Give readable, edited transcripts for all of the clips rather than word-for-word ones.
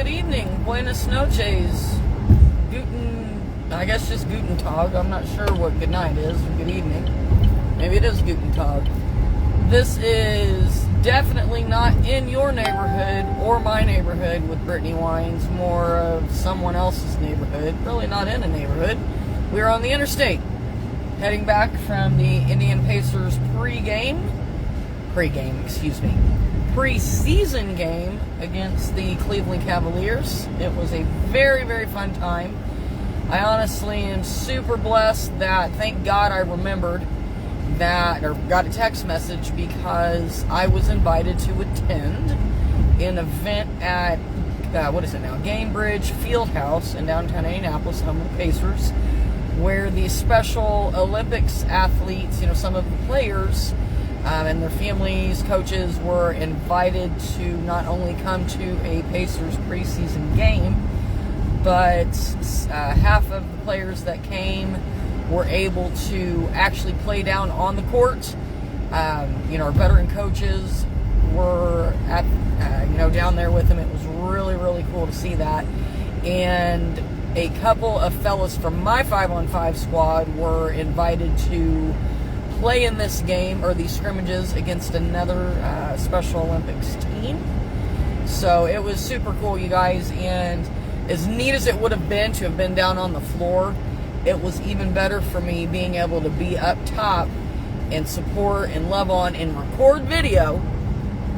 good evening, buenas noches, I guess just guten tag. I'm not sure what good night is, or good evening. Maybe it is guten tag. This is definitely not in your neighborhood or my neighborhood with Britiany Wines, more of someone else's neighborhood, really not in a neighborhood. We're on the interstate, heading back from the Indian Pacers preseason game against the Cleveland Cavaliers. It was a very, very fun time. I honestly am super blessed that, thank God I remembered that, or got a text message, because I was invited to attend an event at, Gainbridge Fieldhouse in downtown Indianapolis, home of the Pacers, where the Special Olympics athletes, some of the players, and their families, coaches, were invited to not only come to a Pacers preseason game, but half of the players that came were able to actually play down on the court. Our veteran coaches were at, down there with them. It was really, really cool to see that. And a couple of fellas from my 5-on-5 squad were invited to play in this game, or these scrimmages, against another Special Olympics team. So it was super cool, you guys, and as neat as it would have been to have been down on the floor, it was even better for me being able to be up top and support and love on and record video,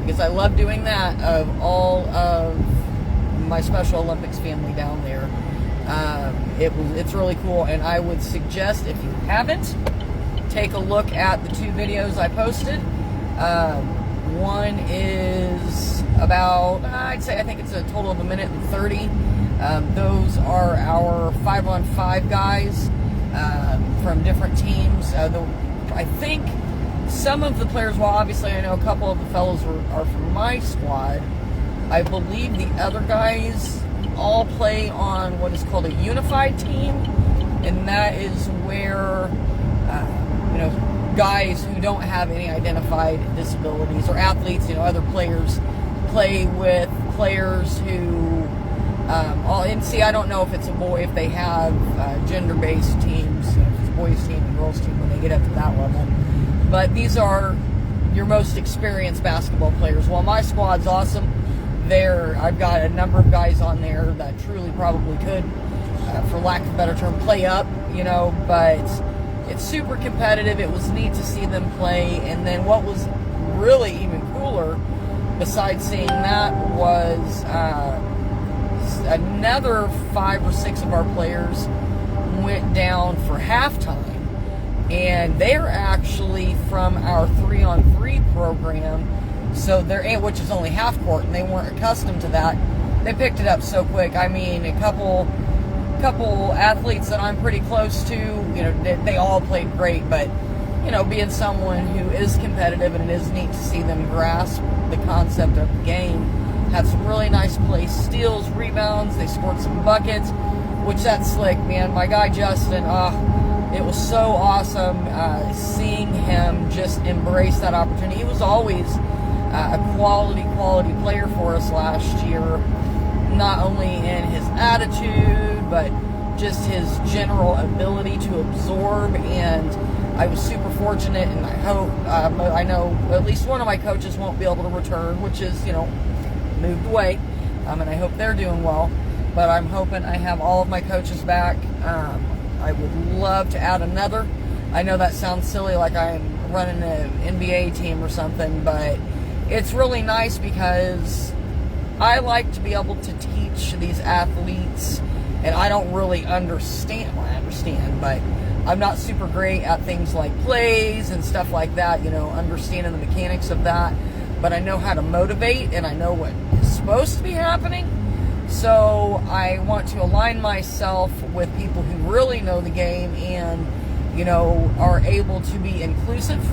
because I love doing that, of all of my Special Olympics family down there. It's really cool, and I would suggest, if you haven't, take a look at the two videos I posted. One is about, I think it's a total of 1:30. Those are our 5-on-5 guys from different teams. I think some of the players, well, obviously I know a couple of the fellows are from my squad. I believe the other guys all play on what is called a unified team, and that is where guys who don't have any identified disabilities, or athletes, other players, play with players who, and see, I don't know if it's if they have gender-based teams, if it's boys team and girls team when they get up to that level. But these are your most experienced basketball players. While my squad's awesome, I've got a number of guys on there that truly probably could, for lack of a better term, play up, but it's super competitive. It was neat to see them play. And then what was really even cooler, besides seeing that, was another 5 or 6 of our players went down for halftime. And they're actually from our 3-on-3 program, which is only half court, and they weren't accustomed to that. They picked it up so quick. I mean, a couple athletes that I'm pretty close to, they all played great, but, being someone who is competitive, and it is neat to see them grasp the concept of the game, had some really nice play, steals, rebounds, they scored some buckets, which that's slick, man. My guy Justin, it was so awesome seeing him just embrace that opportunity. He was always a quality player for us last year, not only in his attitude, but just his general ability to absorb. And I was super fortunate, and I know at least one of my coaches won't be able to return, which is, moved away, and I hope they're doing well, but I'm hoping I have all of my coaches back. I would love to add another. I know that sounds silly, like I'm running an NBA team or something, but it's really nice because I like to be able to teach these athletes, and I don't really understand, but I'm not super great at things like plays and stuff like that, understanding the mechanics of that, but I know how to motivate, and I know what is supposed to be happening. So I want to align myself with people who really know the game and, are able to be inclusive,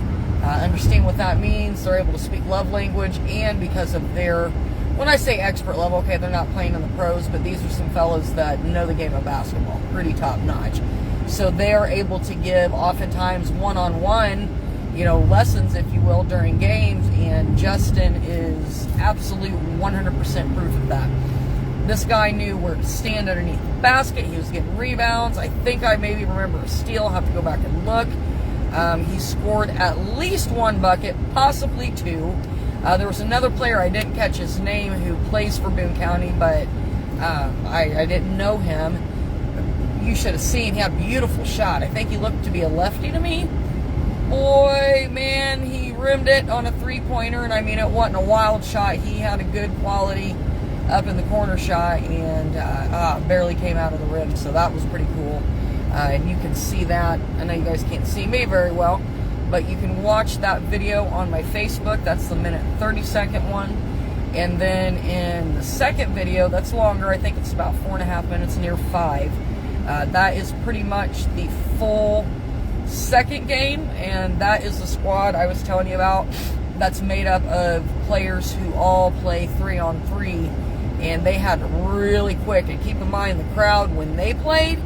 understand what that means. They're able to speak love language, and because of their, when I say expert level, okay, they're not playing in the pros, but these are some fellas that know the game of basketball pretty top notch. So they're able to give oftentimes one-on-one, lessons, if you will, during games, and Justin is absolute 100% proof of that. This guy knew where to stand underneath the basket. He was getting rebounds. I think I maybe remember a steal. I'll have to go back and look. He scored at least 1 bucket, possibly 2. There was another player, I didn't catch his name, who plays for Boone County, but I didn't know him. You should have seen, he had a beautiful shot. I think he looked to be a lefty to me. Boy, man, he rimmed it on a 3-pointer, and I mean, it wasn't a wild shot. He had a good quality up in the corner shot, and barely came out of the rim, so that was pretty cool. And you can see that. I know you guys can't see me very well, but you can watch that video on my Facebook. That's the minute 30-second one. And then in the second video, that's longer. I think it's about 4.5 minutes, near 5. That is pretty much the full second game, and that is the squad I was telling you about. That's made up of players who all play 3-on-3, and they had really quick. And keep in mind, the crowd when they played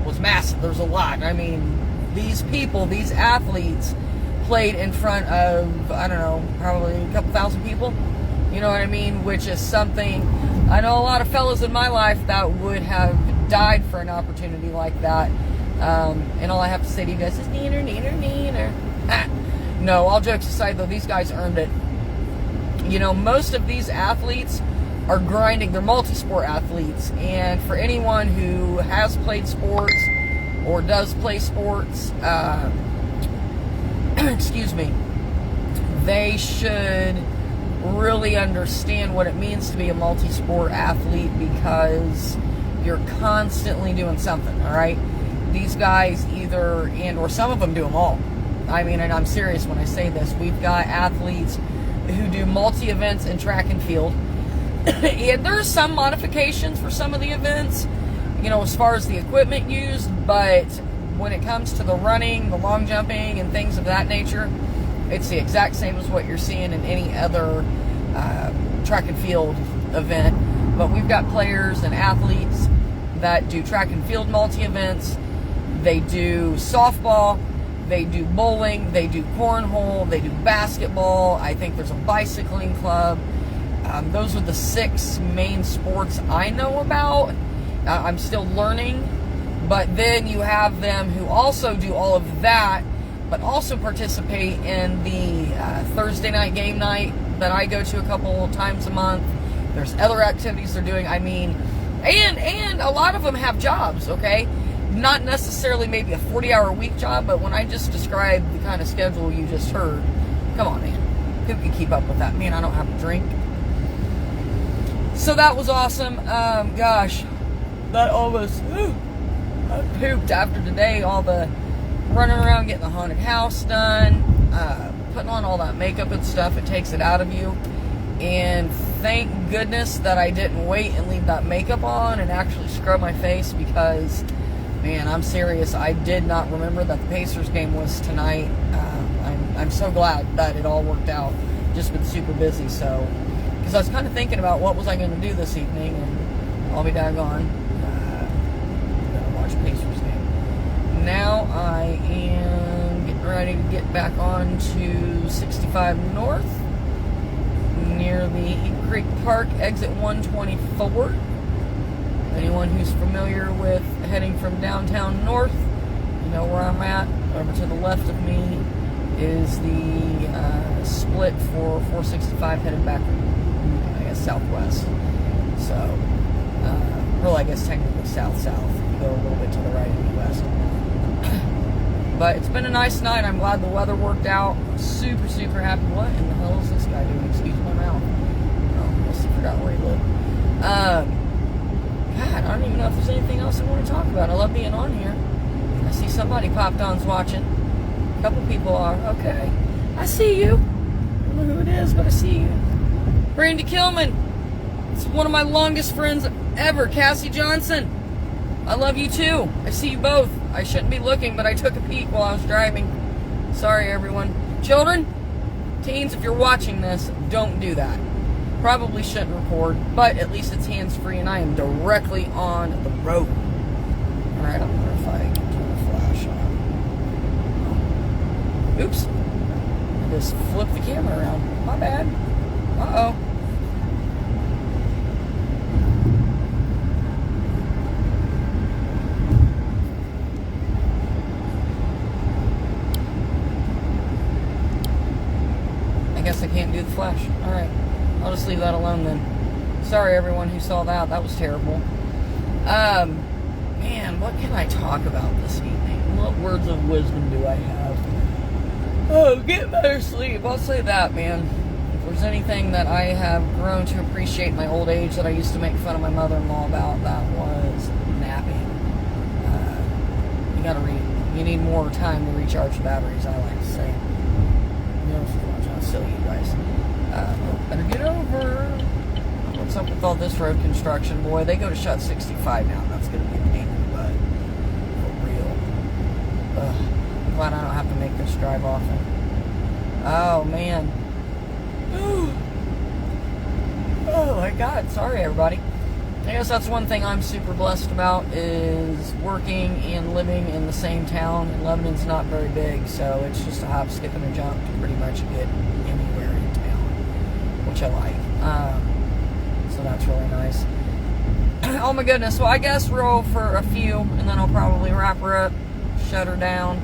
was massive. There's a lot. I mean, these people, these athletes, played in front of, I don't know, probably a couple thousand people. You know what I mean? Which is something, I know a lot of fellas in my life that would have died for an opportunity like that. And all I have to say to you guys is neener, neener, neener. No, all jokes aside though, these guys earned it. You know, most of these athletes are grinding. They're multi-sport athletes. And for anyone who has played sports or does play sports, excuse me, they should really understand what it means to be a multi-sport athlete, because you're constantly doing something, all right? These guys either, and or some of them do them all. I mean, and I'm serious when I say this. We've got athletes who do multi-events in track and field. And there's some modifications for some of the events, you know, as far as the equipment used, but when it comes to the running, the long jumping, and things of that nature, it's the exact same as what you're seeing in any other track and field event. But we've got players and athletes that do track and field multi-events. They do softball, they do bowling, they do cornhole, they do basketball. I think there's a bicycling club. Those are the 6 main sports I know about. I'm still learning. But then you have them who also do all of that, but also participate in the Thursday night game night that I go to a couple times a month. There's other activities they're doing. I mean, and a lot of them have jobs, okay? Not necessarily maybe a 40-hour-a-week job, but when I just described the kind of schedule you just heard, come on, man. Who can keep up with that? Man, I don't have a drink. So that was awesome. Gosh, that almost... I pooped after today. All the running around getting the haunted house done, putting on all that makeup and stuff, it takes it out of you. And thank goodness that I didn't wait and leave that makeup on and actually scrub my face, because, man, I'm serious, I did not remember that the Pacers game was tonight. I'm so glad that it all worked out. Just been super busy, so, because I was kind of thinking about what was I going to do this evening, and I'll be daggone. Pacers game. Now I am getting ready to get back on to 65 North near the Eagle Creek Park, exit 124. Anyone who's familiar with heading from downtown north, you know where I'm at. Over to the left of me is the split for 465 headed back, I guess, southwest. So, well, I guess technically south-south. Go a little bit to the right and the west. But it's been a nice night. I'm glad the weather worked out. Super, super happy. What in the hell is this guy doing? Excuse my mouth. Oh, I must have forgot where he lived. God, I don't even know if there's anything else I want to talk about. I love being on here. I see somebody popped on's watching. A couple people are. Okay. I see you. I don't know who it is, but I see you. Randy Kilman. It's one of my longest friends ever. Cassie Johnson. I love you too. I see you both. I shouldn't be looking, but I took a peek while I was driving. Sorry, everyone. Children, teens, if you're watching this, don't do that. Probably shouldn't record, but at least it's hands-free, and I am directly on the road. Alright, I wonder if I can turn the flash on. Oops. I just flipped the camera around. My bad. Uh-oh. Sorry, everyone who saw that. That was terrible. Man, what can I talk about this evening? What words of wisdom do I have? Oh, get better sleep. I'll say that, man. If there's anything that I have grown to appreciate in my old age that I used to make fun of my mother-in-law about, that was napping. You gotta read. You need more time to recharge the batteries, I like to say. You know, I'm silly, you guys. Better get over. What's up with all this road construction, boy? They go to shut 65 now. That's gonna be a pain in the butt. For real. Ugh. I'm glad I don't have to make this drive often. Oh, man. Oh, my God. Sorry, everybody. I guess that's one thing I'm super blessed about, is working and living in the same town. And Lebanon's not very big, so it's just a hop, skip, and a jump to pretty much get anywhere in town, which I like. So that's really nice. Oh, my goodness. Well, I guess roll for a few, and then I'll probably wrap her up, shut her down.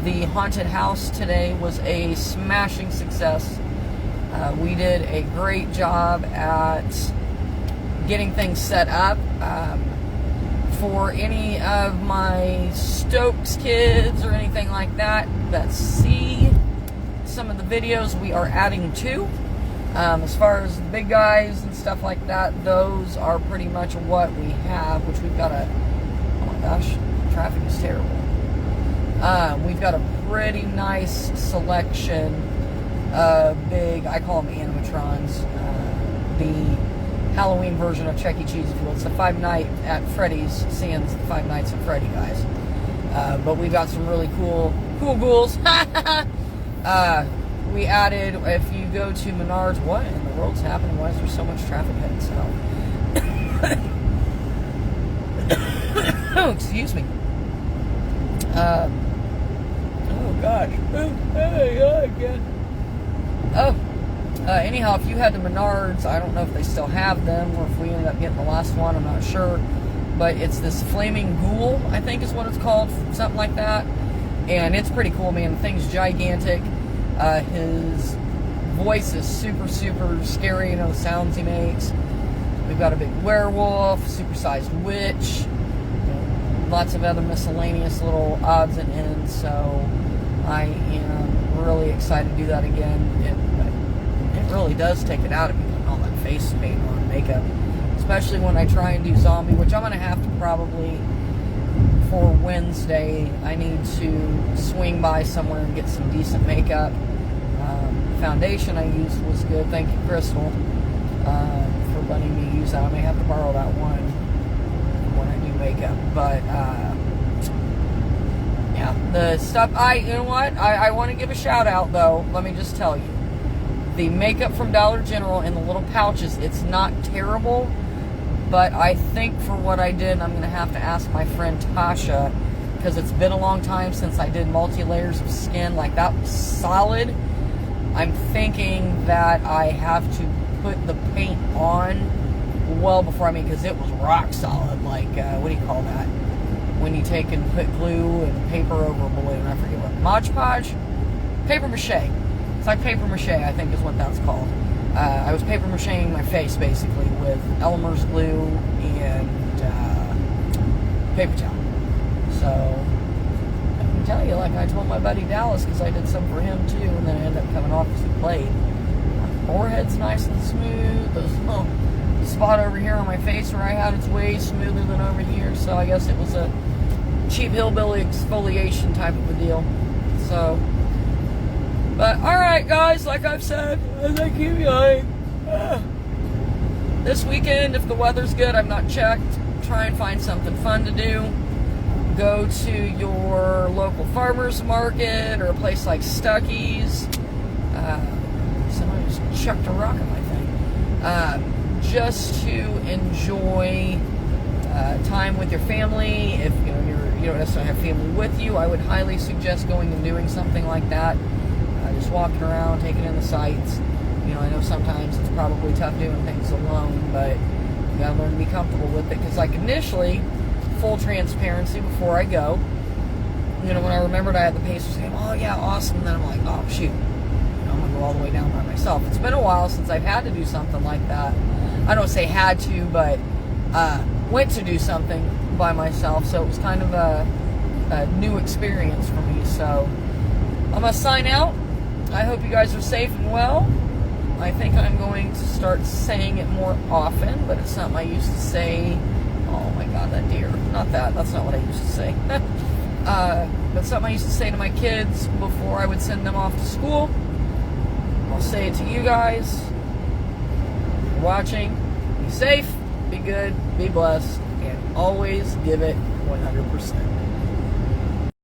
The haunted house today was a smashing success. We did a great job at getting things set up. For any of my Stokes kids or anything like that see some of the videos we are adding to. As far as the big guys and stuff like that, those are pretty much what we have, which we've got oh my gosh, traffic is terrible. We've got a pretty nice selection of big, I call them animatrons, the Halloween version of Chuck E. Cheese, if you will. It's the Five Nights at Freddy's, sans the Five Nights at Freddy guys. But we've got some really cool ghouls. We added, if you go to Menards, what in the world's happening? Why is there so much traffic heading south? Oh, excuse me. Oh, gosh. Anyhow, if you had the Menards, I don't know if they still have them, or if we ended up getting the last one, I'm not sure. But it's this Flaming Ghoul, I think is what it's called, something like that. And it's pretty cool, man. The thing's gigantic. His voice is super, super scary, you know, the sounds he makes. We've got a big werewolf, supersized witch, lots of other miscellaneous little odds and ends, so I am really excited to do that again. It really does take it out of me, putting all that face paint on, makeup, especially when I try and do zombie, which I'm going to have to probably, for Wednesday, I need to swing by somewhere and get some decent makeup. Foundation I used was good. Thank you, Crystal, for letting me use that. I may have to borrow that one when I do makeup. But, yeah, the stuff, you know what? I want to give a shout out, though. Let me just tell you. The makeup from Dollar General in the little pouches, it's not terrible. But I think for what I did, I'm going to have to ask my friend Tasha, because it's been a long time since I did multi-layers of skin. Like, that was solid. I'm thinking that I have to put the paint on well before because it was rock solid. Like, what do you call that? When you take and put glue and paper over a balloon. I forget what. Mod Podge? Paper mache. It's like paper mache, I think is what that's called. I was paper macheing my face, basically, with Elmer's glue and paper towel. So, I can tell you, like I told my buddy Dallas, because I did some for him, too, and then it ended up coming off as he played. My forehead's nice and smooth. The spot over here on my face where I had it's way smoother than over here, so I guess it was a cheap hillbilly exfoliation type of a deal. So, but, alright, guys, like I've said, as I keep going, this weekend, if the weather's good, I've not checked, try and find something fun to do. Go to your local farmer's market or a place like Stuckey's. Somebody just chucked a rock at my thing. Just to enjoy time with your family. If you don't necessarily have family with you, I would highly suggest going and doing something like that. Just walking around, taking in the sights. You know, I know sometimes it's probably tough doing things alone, but you gotta learn to be comfortable with it. Because, like, initially, full transparency before I go, you know, when I remembered I had the Pacers game, oh yeah, awesome. And then I'm like, oh shoot, I'm gonna go all the way down by myself. It's been a while since I've had to do something like that. I don't say had to, but went to do something by myself, so it was kind of a new experience for me. So I'm going to sign out. I hope you guys are safe and well. I think I'm going to start saying it more often, but it's something I used to say. Oh my God, that deer. Not that. That's not what I used to say. But something I used to say to my kids before I would send them off to school. I'll say it to you guys. If you're watching, be safe, be good, be blessed, and always give it 100%.